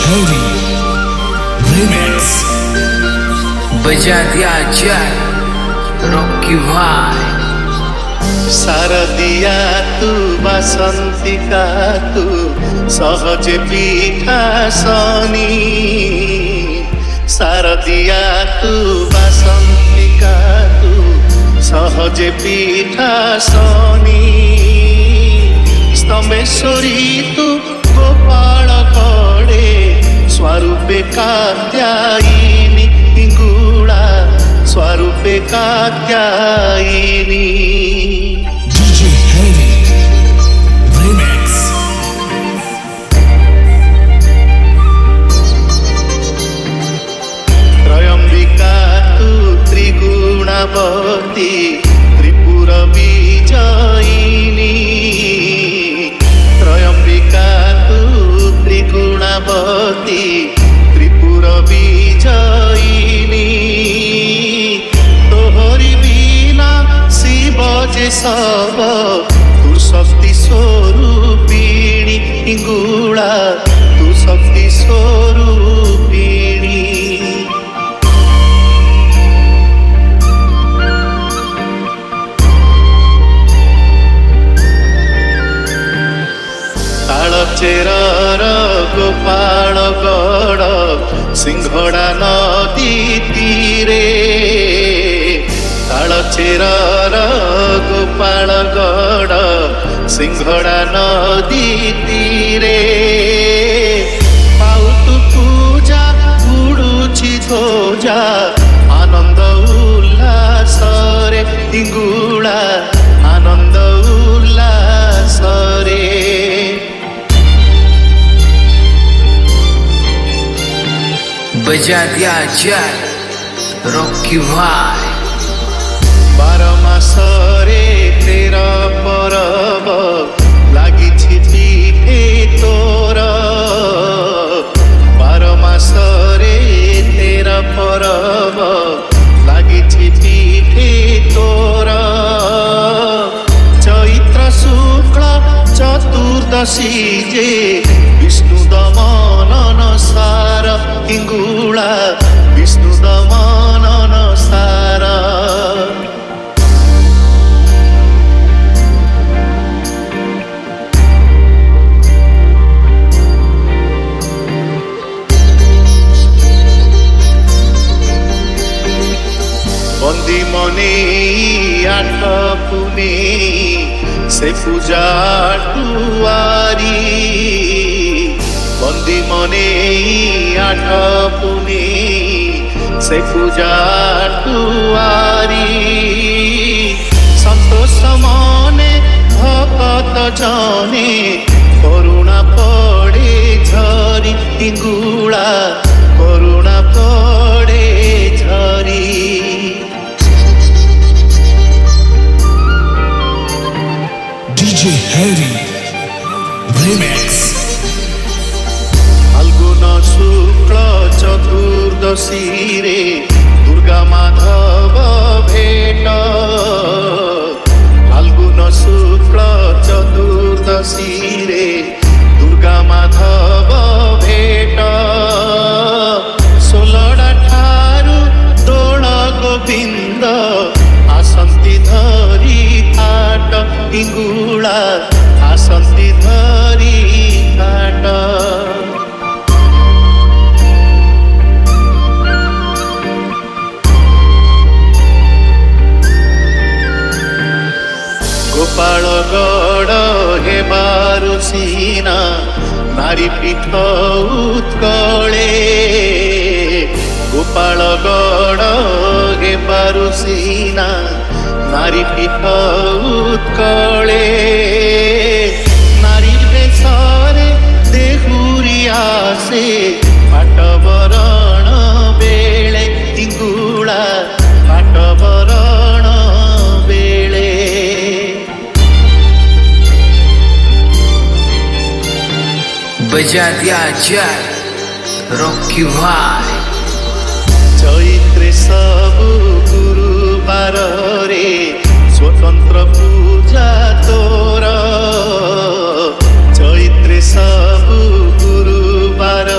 Harry Remix बजा दिया जाए रॉकी भाई। शारदिया तू बसंतिका तू सहज पीठा सनी। शारदिया तू बसंतिका तू सहज पीठा सनी। स्तंभेश्वरी तू गोपाल कड़े स्वरूपे कात्यायिनी हिंगुला स्वरूपे Katyayini. DJ Harry Remix Trayambika तू त्रिगुणावती त्रिपुर विजयिनी। त्रयंबिका तू त्रिगुणावती त्रिपुर विजयिनी। तोहरी बिना शिव जे सब तू शक्ति स्वरूपिणी हिंगुला तू शक्ति स्वरूपिणी। तालचेरर गोपाल गड़ सिंहड़ा नदी तीरे। तालचेरर गोपाल गड़ सिंहड़ा नदी तीरे। पाउतु पूजा उड़ुछि ध्वजा आनंद उल्लास रे हिंगुला आनंद उल्लास रे। बजा दिया जाए रॉकी भाई। 12 मासरे 13 परब लागिछि पीठे तोर। 12 मासरे 13 परब लागिछि पीठे तोर। चैत्र शुक्ल चतुर्दशी जे विष्णु दमनन सार हिंगुला विष्णु दमनन सार। बंदी मने आठ पुने से पूजा टुआरी। बंदी मने आठ पुने से पूजा टुआरी। संतोष मने भगत जने करुणा पड़े झरी हिंगुला करुणा पड़े झरी। DJ Harry Remix फाल्गुन शुक्ल चतुर्दशी रे दुर्गा माधव भेट। फाल्गुन शुक्ल चतुर्दशी रे दुर्गा माधव भेट। सोलड़ा ठारू दोल गोविंद आसंती धरी घाट हिंगुला आसंती धरी घाट। गोपाल गड़ हे बारु सीना नारी पीठ उत्कले। गोपाल गड़ हे बारु सीना नारी पीठ उत्कले। नारी बेसरे देहुरिया से पाटबरण बेले हिंगुला पाटबरण बेले। बजा दिया जाए रॉकी भाई। चैत्रे सबु गुरुवार रे स्वतंत्र पूजा तोर। चैत्रे सबु गुरुवार